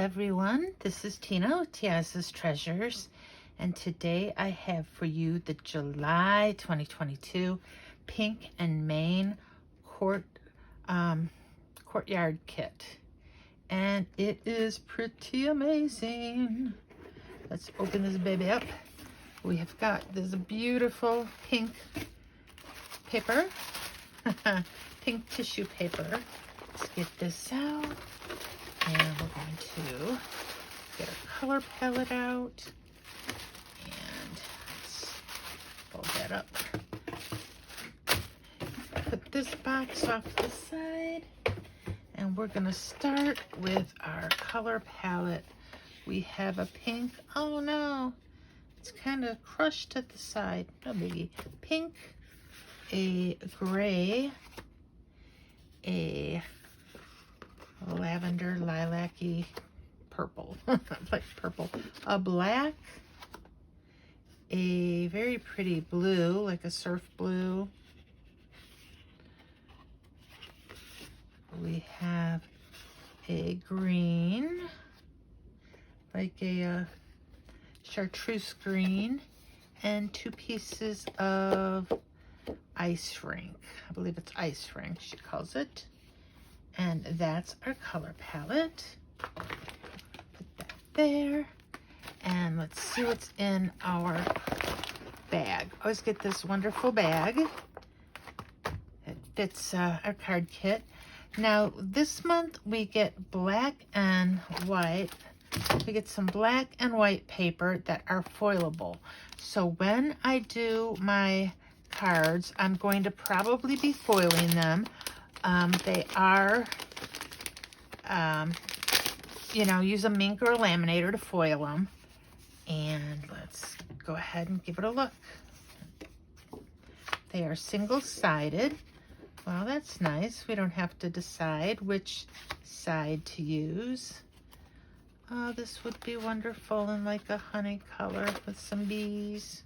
everyone, this is Tina with Tia's Treasures, and today I have for you the July 2022 Pink and Main Courtyard kit, and it is pretty amazing. Let's open this baby up. We have got this beautiful pink paper, pink tissue paper. Let's get this out. And we're going to get our color palette out. And let's fold that up. Put this box off to the side. And we're going to start with our color palette. We have a pink. Oh no, it's kind of crushed at the side. No biggie. Pink, a gray, a lavender, lilac-y purple, like purple, a black, a very pretty blue, like a surf blue. We have a green, like a chartreuse green, and 2 pieces of ice rink. I believe it's ice rink, she calls it. And that's our color palette. Put that there. And let's see what's in our bag. Always get this wonderful bag. It fits our card kit. Now, this month we get black and white. We get some black and white paper that are foilable. So when I do my cards, I'm going to probably be foiling them. They are, use a mink or a laminator to foil them. And let's go ahead and give it a look. They are single-sided. Well, that's nice. We don't have to decide which side to use. Oh, this would be wonderful in like a honey color with some bees,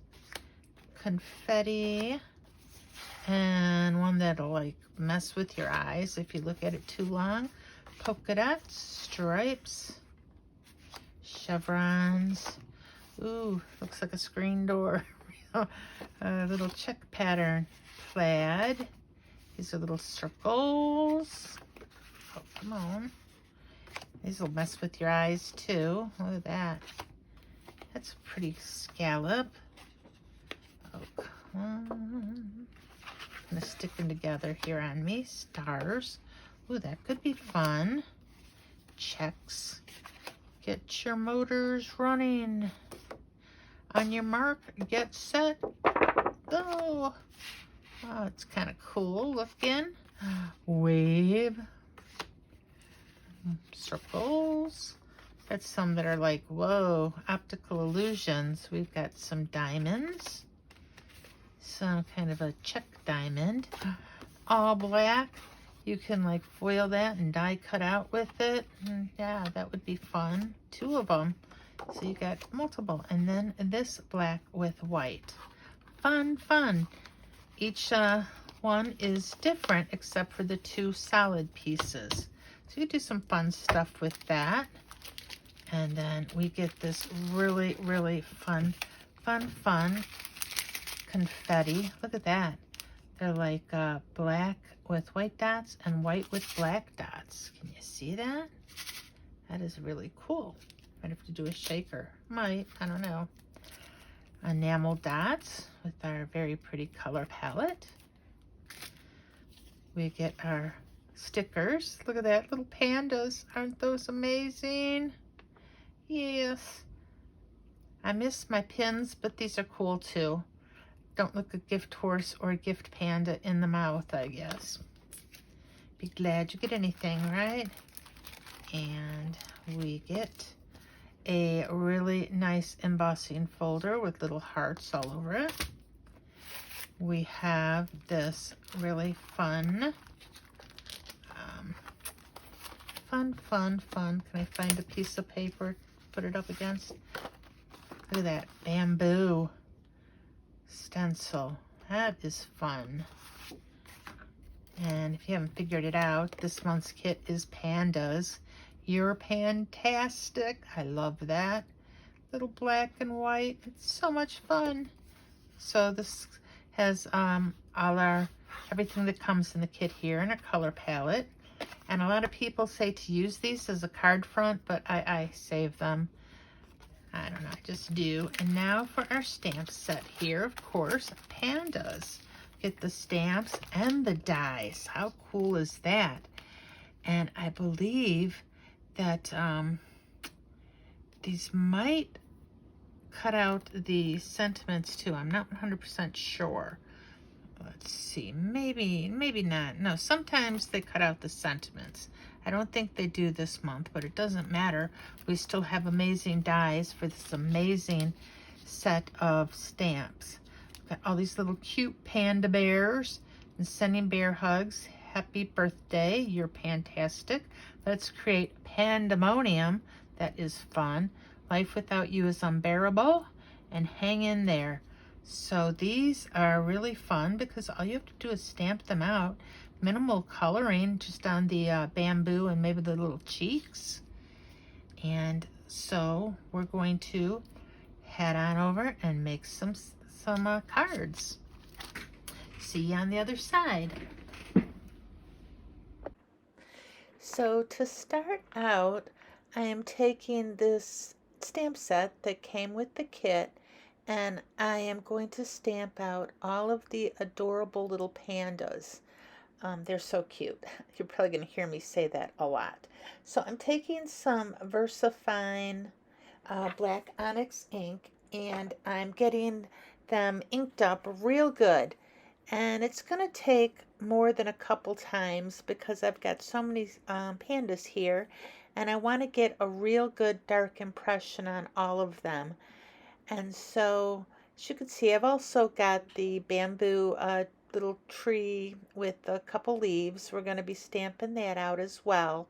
confetti, and one that'll like mess with your eyes if you look at it too long. Polka dots, stripes, chevrons. Ooh, looks like a screen door. A little check pattern. Plaid. These are little circles. Oh, come on. These will mess with your eyes too. Look at that. That's a pretty scallop. Oh, come on. Kind of sticking together here on me. Stars. Ooh, that could be fun. Checks. Get your motors running. On your mark, get set, go. Oh, it's kind of cool looking. Wave. Circles. Got some that are like, whoa, optical illusions. We've got some diamonds. Some kind of a check diamond. All black. You can like foil that and die cut out with it. And yeah, that would be fun. 2 of them. So you got multiple. And then this black with white. Fun, fun. Each one is different except for the 2 solid pieces. So you do some fun stuff with that. And then we get this really, really fun confetti. Look at that. They're like black with white dots and white with black dots. Can you see that? That is really cool. Might have to do a shaker. Might, I don't know. Enamel dots with our very pretty color palette. We get our stickers. Look at that, little pandas. Aren't those amazing? Yes. I miss my pins, but these are cool too. Don't look a gift horse or a gift panda in the mouth, I guess. Be glad you get anything, right? And we get a really nice embossing folder with little hearts all over it. We have this really fun, fun. Can I find a piece of paper to put it up against? Look at that, bamboo stencil. That is fun. And if you haven't figured it out, this month's kit is pandas. You're Pantastic. I love that. Little black and white. It's so much fun. So this has everything that comes in the kit here in a color palette. And a lot of people say to use these as a card front, but I save them. I don't know, I just do. And now for our stamp set here, of course, pandas. Get the stamps and the dies. How cool is that? And I believe that these might cut out the sentiments too. I'm not 100% sure. Let's see, maybe not. No, sometimes they cut out the sentiments. I don't think they do this month, but it doesn't matter. We still have amazing dies for this amazing set of stamps. Got all these little cute panda bears and sending bear hugs. Happy birthday, you're Pantastic. Let's create pandemonium. That is fun. Life without you is unbearable. And hang in there. So these are really fun because all you have to do is stamp them out. Minimal coloring just on the bamboo and maybe the little cheeks. And so we're going to head on over and make some cards. See you on the other side. So to start out, I am taking this stamp set that came with the kit, and I am going to stamp out all of the adorable little pandas. They're so cute. You're probably going to hear me say that a lot. So I'm taking some VersaFine black onyx ink, and I'm getting them inked up real good. And it's going to take more than a couple times because I've got so many pandas here, and I want to get a real good dark impression on all of them. And so, as you can see, I've also got the bamboo little tree with a couple leaves. We're going to be stamping that out as well.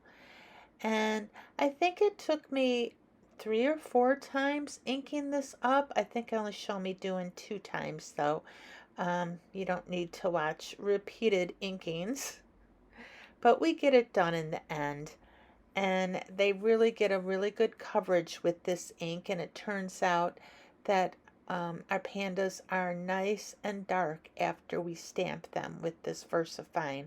And I think it took me 3 or 4 times inking this up. I think I only show me doing 2 times though. You don't need to watch repeated inkings. But we get it done in the end. And they really get a really good coverage with this ink, and it turns out that our pandas are nice and dark after we stamp them with this VersaFine.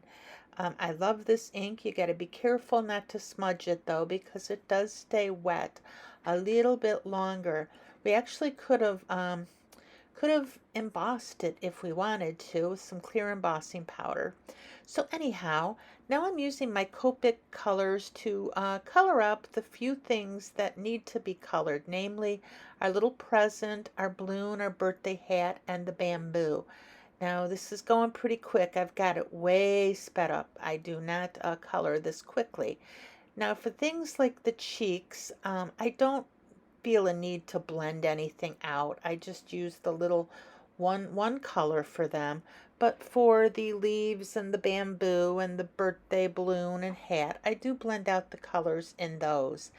I love this ink. You got to be careful not to smudge it though, because it does stay wet a little bit longer. We actually could have embossed it if we wanted to with some clear embossing powder. So anyhow, now I'm using my Copic colors to color up the few things that need to be colored, namely our little present, our balloon, our birthday hat, and the bamboo. Now this is going pretty quick. I've got it way sped up. I do not color this quickly. Now for things like the cheeks, I don't feel a need to blend anything out. I just use the little one color for them. But for the leaves and the bamboo and the birthday balloon and hat, I do blend out the colors in those.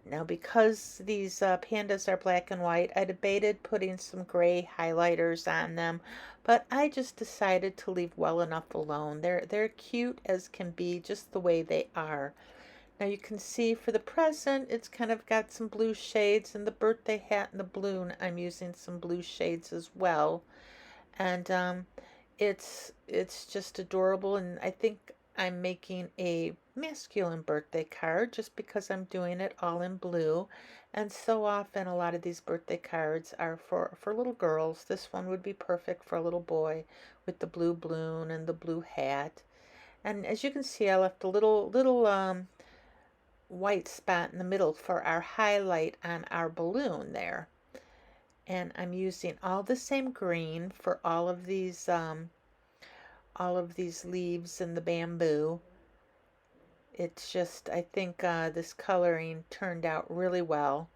Now because these pandas are black and white, I debated putting some gray highlighters on them, but I just decided to leave well enough alone. They're cute as can be, just the way they are. Now you can see for the present, it's kind of got some blue shades, and the birthday hat and the balloon, I'm using some blue shades as well. And it's just adorable, and I think I'm making a masculine birthday card just because I'm doing it all in blue. And so often a lot of these birthday cards are for little girls. This one would be perfect for a little boy with the blue balloon and the blue hat. And as you can see, I left a little white spot in the middle for our highlight on our balloon there. And I'm using all the same green for all of these leaves and the bamboo. It's just, I think this coloring turned out really well,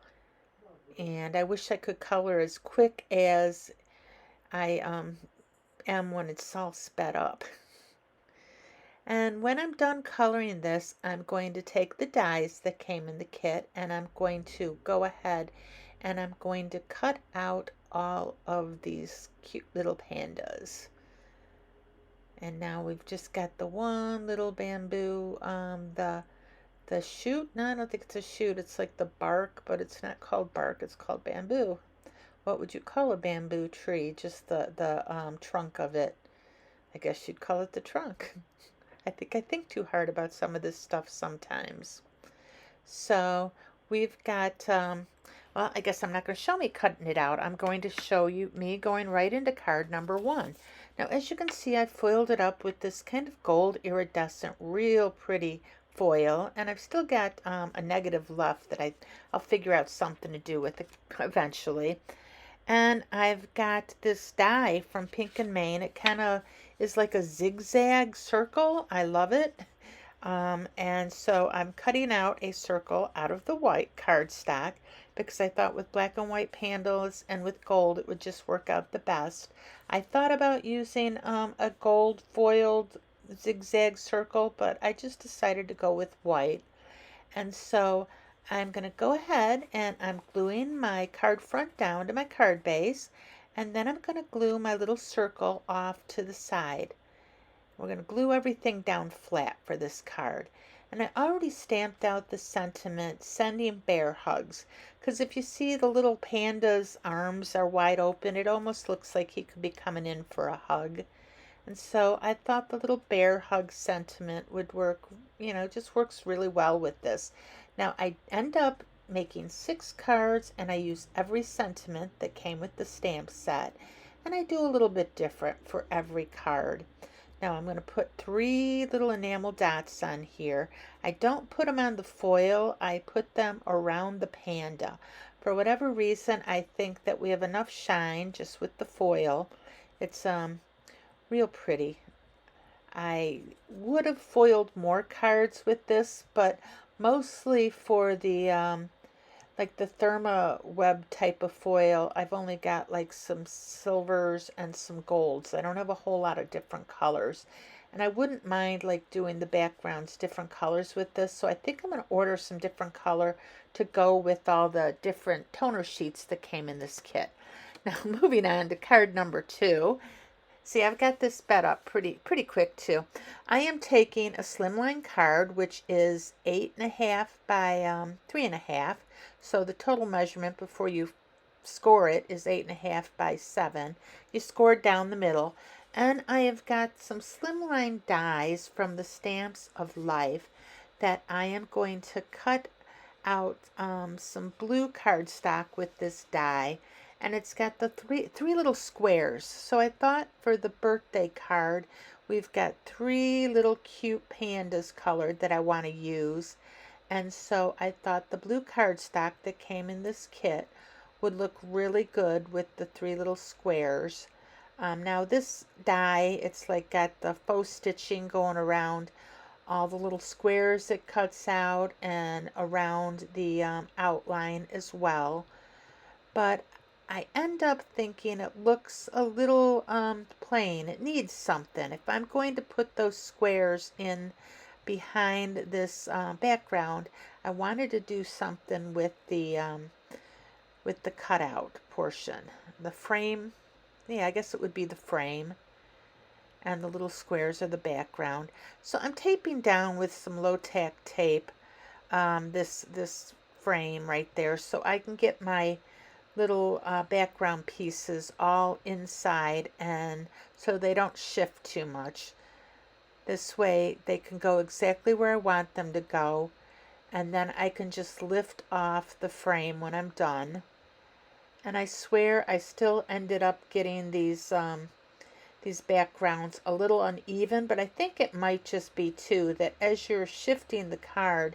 and I wish I could color as quick as I am when it's all sped up. And when I'm done coloring this, I'm going to take the dies that came in the kit, and I'm going to go ahead and I'm going to cut out all of these cute little pandas. And now we've just got the one little bamboo, the the shoot. No, I don't think it's a shoot. It's like the bark, but it's not called bark. It's called bamboo. What would you call a bamboo tree? Just the trunk of it. I guess you'd call it the trunk. I think too hard about some of this stuff sometimes. So we've got, well, I guess I'm not going to show me cutting it out. I'm going to show you me going right into card number 1. Now, as you can see, I foiled it up with this kind of gold iridescent, real pretty foil, and I've still got a negative left that I'll figure out something to do with it eventually. And I've got this die from Pink and Main. It kind of is like a zigzag circle. I love it. And so I'm cutting out a circle out of the white cardstock because I thought with black and white pandas and with gold it would just work out the best. I thought about using a gold foiled zigzag circle, but I just decided to go with white. And so I'm going to go ahead and I'm gluing my card front down to my card base, and then I'm going to glue my little circle off to the side. We're going to glue everything down flat for this card. And I already stamped out the sentiment, sending bear hugs. Because if you see the little panda's arms are wide open, it almost looks like he could be coming in for a hug. And so I thought the little bear hug sentiment would work, just works really well with this. Now I end up making 6 cards, and I use every sentiment that came with the stamp set. And I do a little bit different for every card. Now I'm going to put 3 little enamel dots on here. I don't put them on the foil. I put them around the panda. For whatever reason, I think that we have enough shine just with the foil. It's real pretty. I would have foiled more cards with this, but mostly for the like the Therma web type of foil, I've only got like some silvers and some golds. I don't have a whole lot of different colors. And I wouldn't mind like doing the backgrounds different colors with this. So I think I'm going to order some different color to go with all the different toner sheets that came in this kit. Now moving on to card number 2. See, I've got this sped up pretty quick too. I am taking a slimline card, which is 8.5 by 3.5. So the total measurement before you score it is 8.5 by 7. You score down the middle. And I have got some slimline dies from the Stamps of Life that I am going to cut out some blue cardstock with this die. And it's got the three little squares. So I thought for the birthday card, we've got 3 little cute pandas colored that I want to use. And so I thought the blue cardstock that came in this kit would look really good with the 3 little squares. Now this die, it's like got the faux stitching going around all the little squares it cuts out and around the outline as well. But I end up thinking it looks a little plain. It needs something. If I'm going to put those squares in behind this background, I wanted to do something with the cutout portion. The frame, yeah, I guess it would be the frame. And the little squares are the background. So I'm taping down with some low-tack tape this frame right there so I can get my little background pieces all inside, and so they don't shift too much. This way they can go exactly where I want them to go, and then I can just lift off the frame when I'm done. And I swear I still ended up getting these backgrounds a little uneven, but I think it might just be too that as you're shifting the card,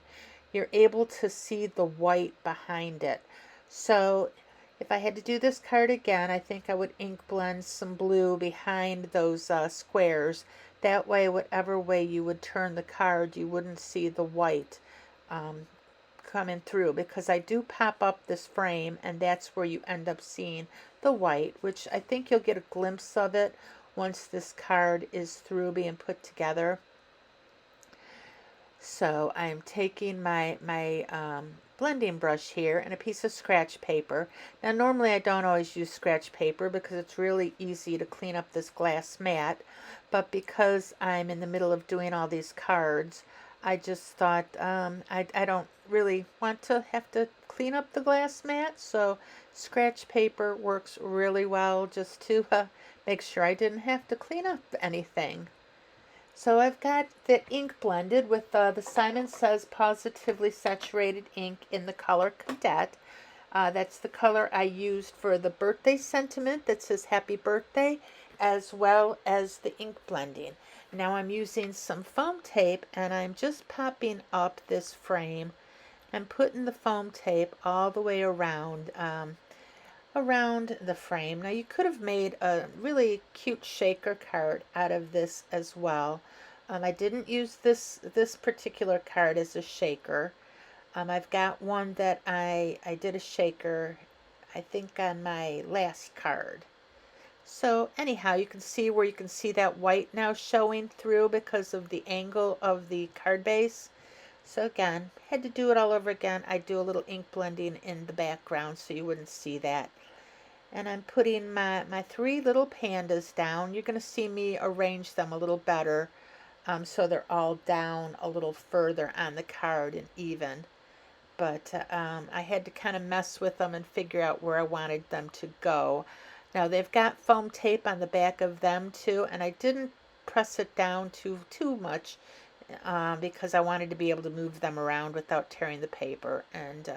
you're able to see the white behind it. So if I had to do this card again, I think I would ink blend some blue behind those squares. That way, whatever way you would turn the card, you wouldn't see the white coming through, because I do pop up this frame, and that's where you end up seeing the white, which I think you'll get a glimpse of it once this card is through being put together. So I'm taking my blending brush here and a piece of scratch paper. Now normally I don't always use scratch paper because it's really easy to clean up this glass mat, but because I'm in the middle of doing all these cards, I just thought I don't really want to have to clean up the glass mat, so scratch paper works really well just to make sure I didn't have to clean up anything. So I've got the ink blended with the Simon Says Positively Saturated ink in the color Cadet. That's the color I used for the birthday sentiment that says happy birthday, as well as the ink blending. Now I'm using some foam tape and I'm just popping up this frame and putting the foam tape all the way around around the frame. Now you could have made a really cute shaker card out of this as well. I didn't use this particular card as a shaker. I've got one that I did a shaker, I think, on my last card. So anyhow, you can see where you can see that white now showing through because of the angle of the card base. So again, had to do it all over again. I do a little ink blending in the background so you wouldn't see that. And I'm putting my three little pandas down. You're going to see me arrange them a little better so they're all down a little further on the card and even. But I had to kind of mess with them and figure out where I wanted them to go. Now they've got foam tape on the back of them too, and I didn't press it down too much because I wanted to be able to move them around without tearing the paper. And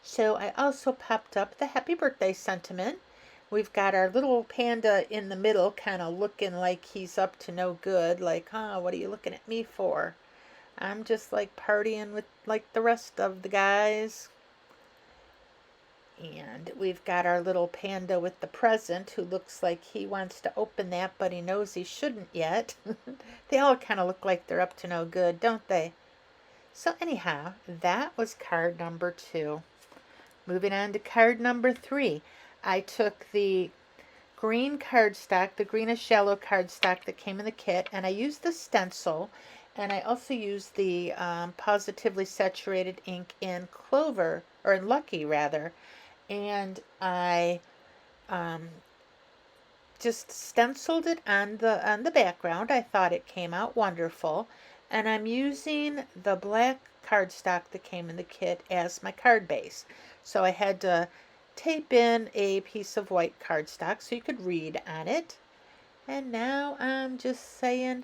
so I also popped up the happy birthday sentiment. We've got our little panda in the middle kind of looking like he's up to no good, like, huh, what are you looking at me for? I'm just like partying with like the rest of the guys. And we've got our little panda with the present who looks like he wants to open that, but he knows he shouldn't yet. They all kind of look like they're up to no good, don't they? So anyhow, that was card number 2. Moving on to card number 3. I took the green cardstock, the greenish yellow cardstock that came in the kit, and I used the stencil, and I also used the positively saturated ink in Clover, or in Lucky rather, and I just stenciled it on the background. I thought it came out wonderful, and I'm using the black cardstock that came in the kit as my card base. So I had to tape in a piece of white cardstock so you could read on it. And now I'm just saying,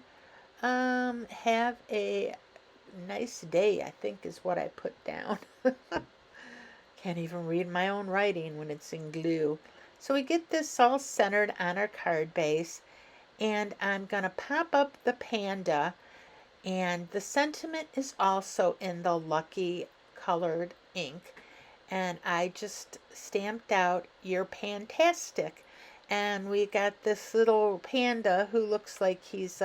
have a nice day, I think is what I put down. Can't even read my own writing when it's in glue. So we get this all centered on our card base, and I'm going to pop up the panda, and the sentiment is also in the Lucky colored ink. And I just stamped out "You're Pantastic." And we got this little panda who looks like he's,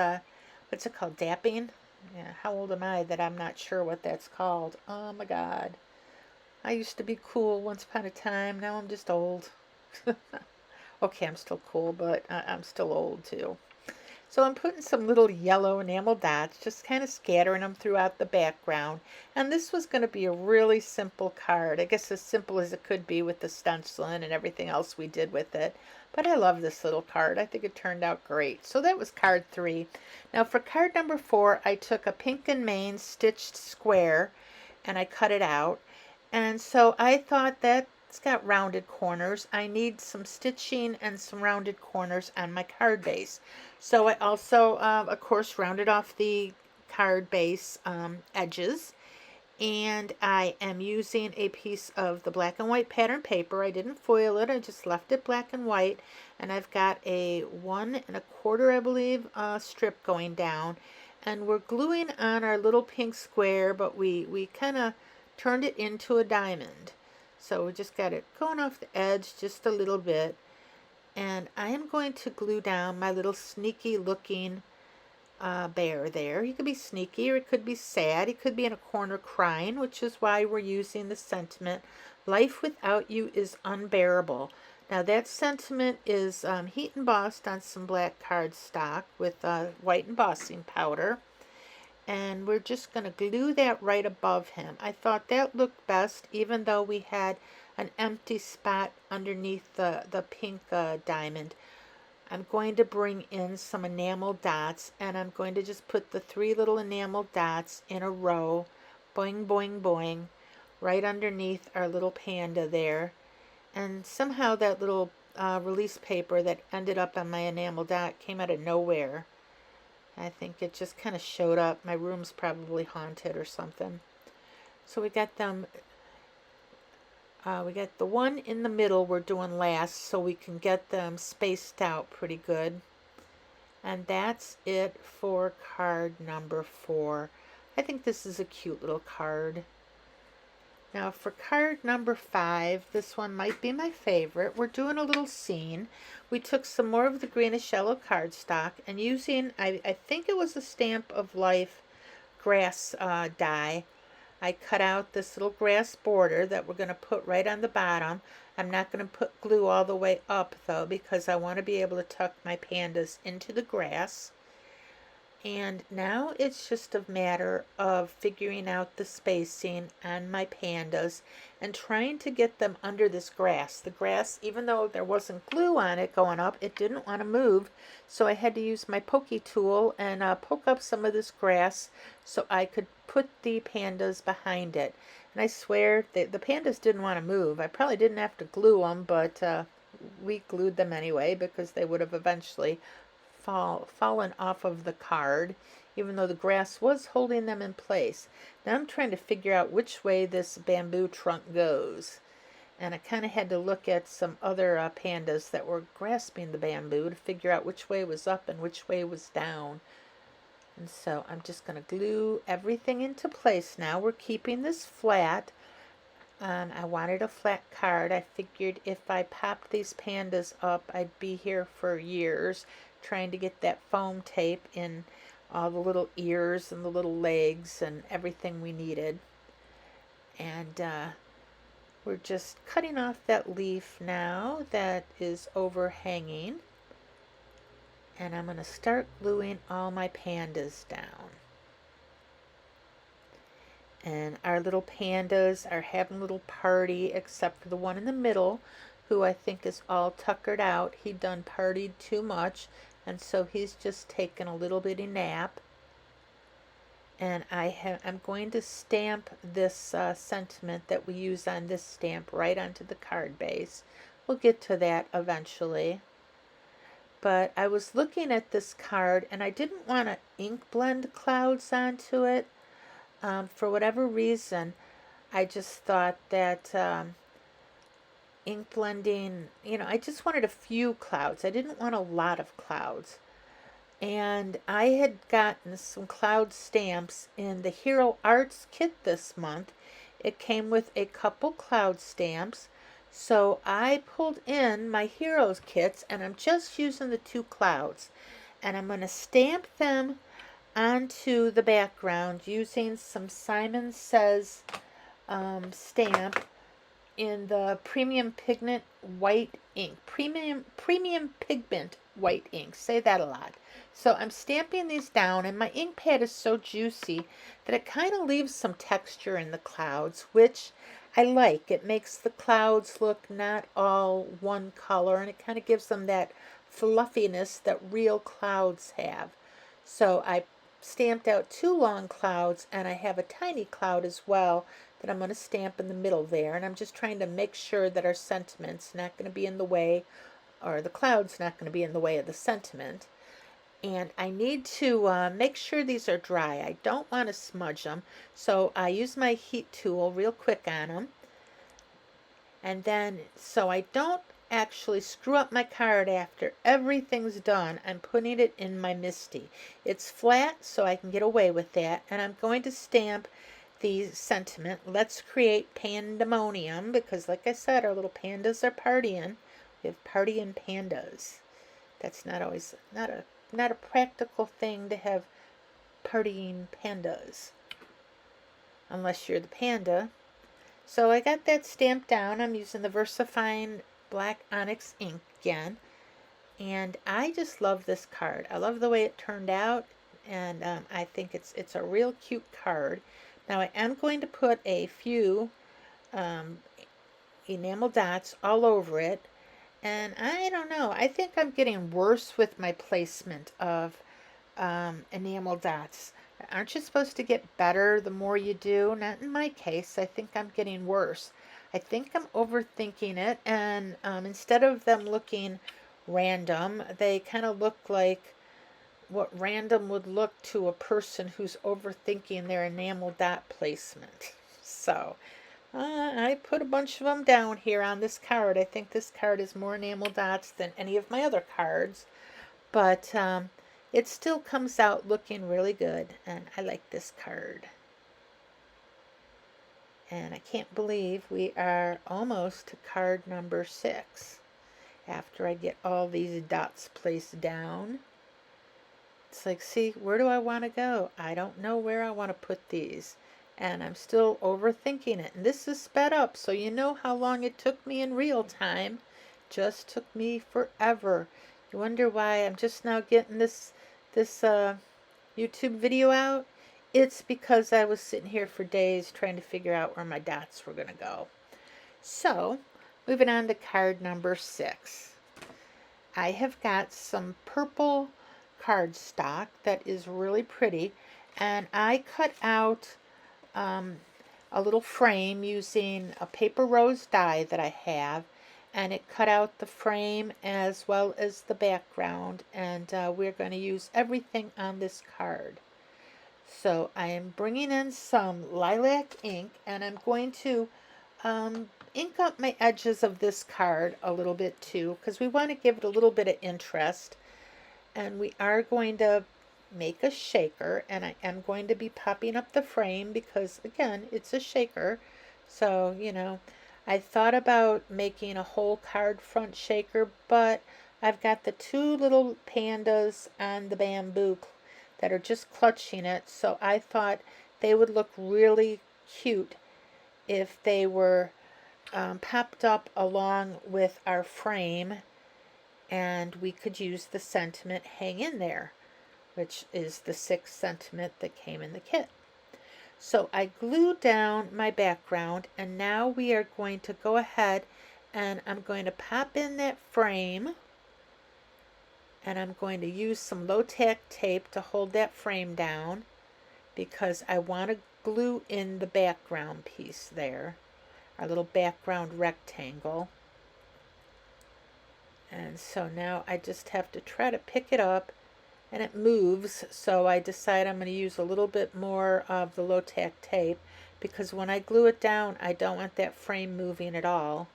what's it called, dapping? Yeah, how old am I that I'm not sure what that's called? Oh my God. I used to be cool once upon a time. Now I'm just old. Okay, I'm still cool, but I'm still old too. So I'm putting some little yellow enamel dots, just kind of scattering them throughout the background. And this was going to be a really simple card. I guess as simple as it could be with the stenciling and everything else we did with it. But I love this little card. I think it turned out great. So that was card 3. Now for card number 4, I took a pink and main stitched square and I cut it out. And so I thought that it's got rounded corners. I need some stitching and some rounded corners on my card base. So I also, of course, rounded off the card base edges. And I am using a piece of the black and white pattern paper. I didn't foil it. I just left it black and white. And I've got a 1 1/4, I believe, strip going down. And we're gluing on our little pink square, but we kind of turned it into a diamond. So we just got it going off the edge just a little bit. And I am going to glue down my little sneaky looking bear there. He could be sneaky or it could be sad. He could be in a corner crying, which is why we're using the sentiment, "Life without you is unbearable." Now that sentiment is heat embossed on some black cardstock with white embossing powder. And we're just going to glue that right above him. I thought that looked best, even though we had an empty spot underneath the pink diamond. I'm going to bring in some enamel dots, and I'm going to just put the 3 little enamel dots in a row, boing, boing, boing, right underneath our little panda there. And somehow that little release paper that ended up on my enamel dot came out of nowhere. I think it just kind of showed up. My room's probably haunted or something. So we got them. We got the one in the middle we're doing last, so we can get them spaced out pretty good. And that's it for card number 4. I think this is a cute little card. Now for card number 5, this one might be my favorite. We're doing a little scene. We took some more of the greenish yellow cardstock, and using, I think it was a Stamp of Life grass die, I cut out this little grass border that we're going to put right on the bottom. I'm not going to put glue all the way up though, because I want to be able to tuck my pandas into the grass. And now it's just a matter of figuring out the spacing on my pandas and trying to get them under this grass. The grass, even though there wasn't glue on it going up, it didn't want to move. So I had to use my pokey tool and poke up some of this grass so I could put the pandas behind it. And I swear the pandas didn't want to move. I probably didn't have to glue them, but we glued them anyway because they would have eventually fallen off of the card, even though the grass was holding them in place. Now I'm trying to figure out which way this bamboo trunk goes. And I kind of had to look at some other pandas that were grasping the bamboo to figure out which way was up and which way was down. And so I'm just going to glue everything into place now. We're keeping this flat. And I wanted a flat card. I figured if I popped these pandas up, I'd be here for years trying to get that foam tape in all the little ears and the little legs and everything we needed. And we're just cutting off that leaf now that is overhanging. And I'm going to start gluing all my pandas down. And our little pandas are having a little party, except for the one in the middle, who I think is all tuckered out. He done partied too much, and so he's just taking a little bitty nap. And I'm going to stamp this sentiment that we use on this stamp right onto the card base. We'll get to that eventually. But I was looking at this card, and I didn't want to ink blend clouds onto it. For whatever reason, I just thought that ink blending, I just wanted a few clouds. I didn't want a lot of clouds. And I had gotten some cloud stamps in the Hero Arts kit this month. It came with a couple cloud stamps. So I pulled in my Heroes kits, and I'm just using the 2 clouds. And I'm going to stamp them onto the background using some Simon Says stamp in the premium pigment white ink. Premium pigment white ink. Say that a lot. So I'm stamping these down, and my ink pad is so juicy that it kind of leaves some texture in the clouds, which I like. It makes the clouds look not all one color, and it kind of gives them that fluffiness that real clouds have. So I stamped out 2 long clouds, and I have a tiny cloud as well that I'm going to stamp in the middle there. And I'm just trying to make sure that our sentiment's not going to be in the way, or the cloud's not going to be in the way of the sentiment. And I need to make sure these are dry. I don't want to smudge them, so I use my heat tool real quick on them. And then, so I don't actually screw up my card after everything's done, I'm putting it in my MISTI. It's flat, so I can get away with that. And I'm going to stamp the sentiment, "Let's create pandemonium," because like I said, our little pandas are partying. We have partying pandas. That's not always, not a practical thing to have partying pandas, unless you're the panda. So I got that stamped down. I'm using the VersaFine black onyx ink again, and I just love this card. I love the way it turned out, and I think it's a real cute card. Now I am going to put a few enamel dots all over it, And I don't know, I think I'm getting worse with my placement of enamel dots. Aren't you supposed to get better the more you do? Not in my case. I think I'm getting worse. I think I'm overthinking it, and instead of them looking random, they kind of look like what random would look to a person who's overthinking their enamel dot placement. So, I put a bunch of them down here on this card. I think this card is more enamel dots than any of my other cards, but it still comes out looking really good, and I like this card. And I can't believe we are almost to card number 6 after I get all these dots placed down. It's like, see, where do I want to go? I don't know where I want to put these. And I'm still overthinking it. And this is sped up, so you know how long it took me in real time. Just took me forever. You wonder why I'm just now getting this YouTube video out? It's because I was sitting here for days trying to figure out where my dots were going to go. So, moving on to card number 6. I have got some purple cardstock that is really pretty, and I cut out a little frame using a paper rose die that I have, and it cut out the frame as well as the background, and we're going to use everything on this card. So I am bringing in some lilac ink, and I'm going to ink up my edges of this card a little bit too, because we want to give it a little bit of interest. And we are going to make a shaker, and I am going to be popping up the frame because, again, it's a shaker. So, you know, I thought about making a whole card front shaker, but I've got the 2 little pandas on the bamboo that are just clutching it, so I thought they would look really cute if they were popped up along with our frame, and we could use the sentiment hang in there, which is the 6th sentiment that came in the kit. So I glued down my background, and now we are going to go ahead and I'm going to pop in that frame, and I'm going to use some low-tack tape to hold that frame down because I want to glue in the background piece there, our little background rectangle. And so now I just have to try to pick it up, and it moves, so I decide I'm going to use a little bit more of the low-tack tape because when I glue it down, I don't want that frame moving at all.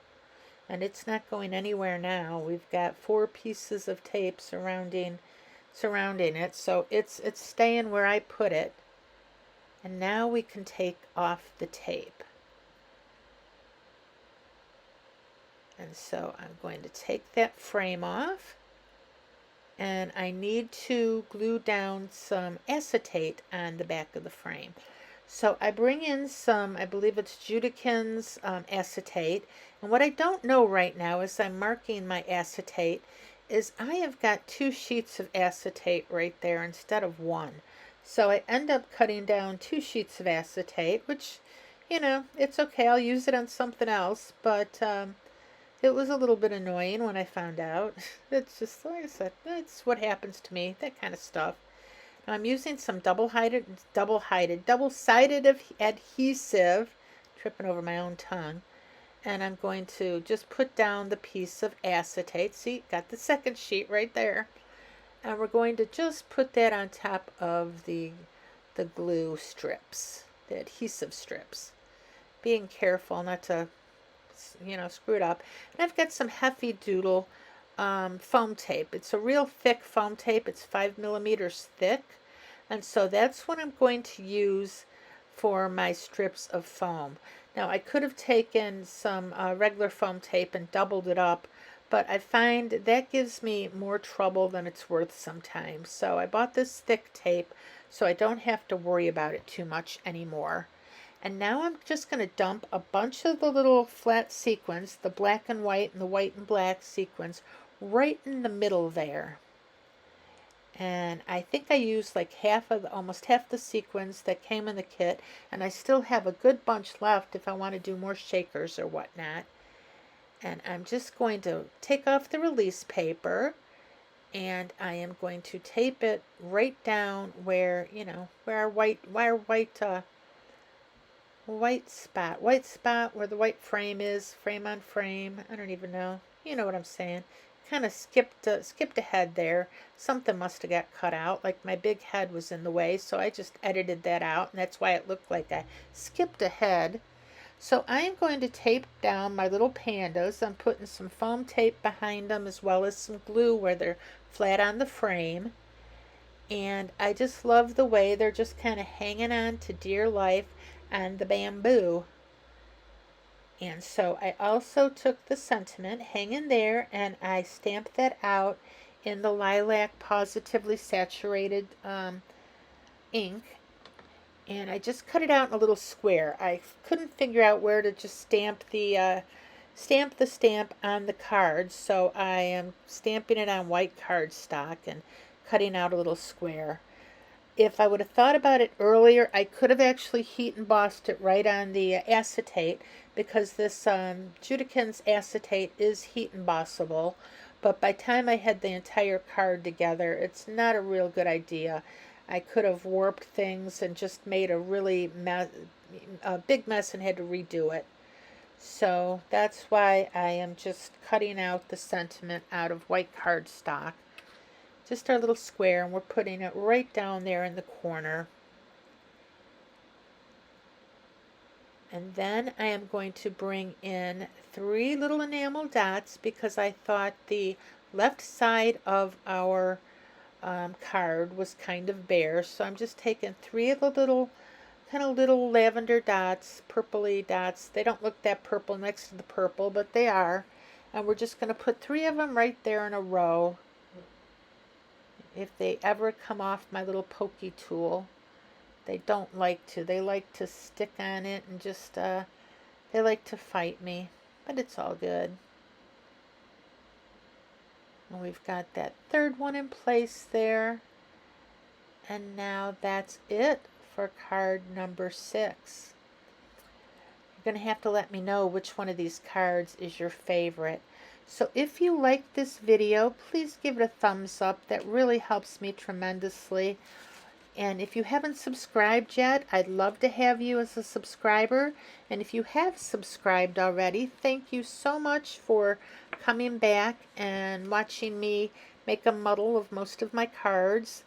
And it's not going anywhere now. We've got 4 pieces of tape surrounding it, so it's staying where I put it. And now we can take off the tape. And so I'm going to take that frame off, and I need to glue down some acetate on the back of the frame. So I bring in some, I believe it's Judikins acetate, and what I don't know right now as I'm marking my acetate is I have got 2 sheets of acetate right there instead of 1. So I end up cutting down 2 sheets of acetate, which, you know, it's okay, I'll use it on something else, but it was a little bit annoying when I found out. It's just, like I said, that's what happens to me, that kind of stuff. Now I'm using some double-sided adhesive, tripping over my own tongue, and I'm going to just put down the piece of acetate. See, got the 2nd sheet right there. And we're going to just put that on top of the glue strips, the adhesive strips. Being careful not to, you know, screw it up. And I've got some Hefty Doodle foam tape. It's a real thick foam tape. It's 5 millimeters thick. And so that's what I'm going to use for my strips of foam. Now I could have taken some regular foam tape and doubled it up, but I find that gives me more trouble than it's worth sometimes. So I bought this thick tape so I don't have to worry about it too much anymore. And now I'm just going to dump a bunch of the little flat sequins, the black and white and the white and black sequins, right in the middle there. And I think I used like almost half the sequins that came in the kit, and I still have a good bunch left if I want to do more shakers or whatnot. And I'm just going to take off the release paper, and I am going to tape it right down where, you know, where our white spot where the white frame is, frame on frame. I don't even know. You know what I'm saying. Kind of skipped ahead there. Something must have got cut out, like my big head was in the way, so I just edited that out, and that's why it looked like I skipped ahead. So I'm going to tape down my little pandas. I'm putting some foam tape behind them as well as some glue where they're flat on the frame. And I just love the way they're just kind of hanging on to dear life on the bamboo. And so I also took the sentiment hanging there and I stamped that out in the lilac positively saturated ink. And I just cut it out in a little square. I couldn't figure out where to just stamp the stamp on the card, so I am stamping it on white cardstock and cutting out a little square. If I would have thought about it earlier, I could have actually heat embossed it right on the acetate, because this Judikins acetate is heat embossable. But by the time I had the entire card together, it's not a real good idea. I could have warped things and just made a really big mess and had to redo it. So that's why I am just cutting out the sentiment out of white cardstock. Just our little square, and we're putting it right down there in the corner. And then I am going to bring in 3 little enamel dots, because I thought the left side of our card was kind of bare. So I'm just taking 3 of the little lavender dots, purpley dots. They don't look that purple next to the purple, but they are. And we're just going to put 3 of them right there in a row. If they ever come off my little pokey tool, they don't like to. They like to stick on it and just, they like to fight me. But it's all good. And we've got that 3rd one in place there. And now that's it for card number 6. You're going to have to let me know which one of these cards is your favorite. So if you like this video, please give it a thumbs up. That really helps me tremendously. And if you haven't subscribed yet, I'd love to have you as a subscriber. And if you have subscribed already, thank you so much for coming back and watching me make a muddle of most of my cards.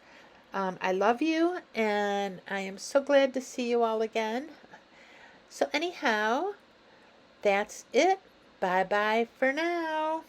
I love you, and I am so glad to see you all again. So anyhow, that's it. Bye-bye for now.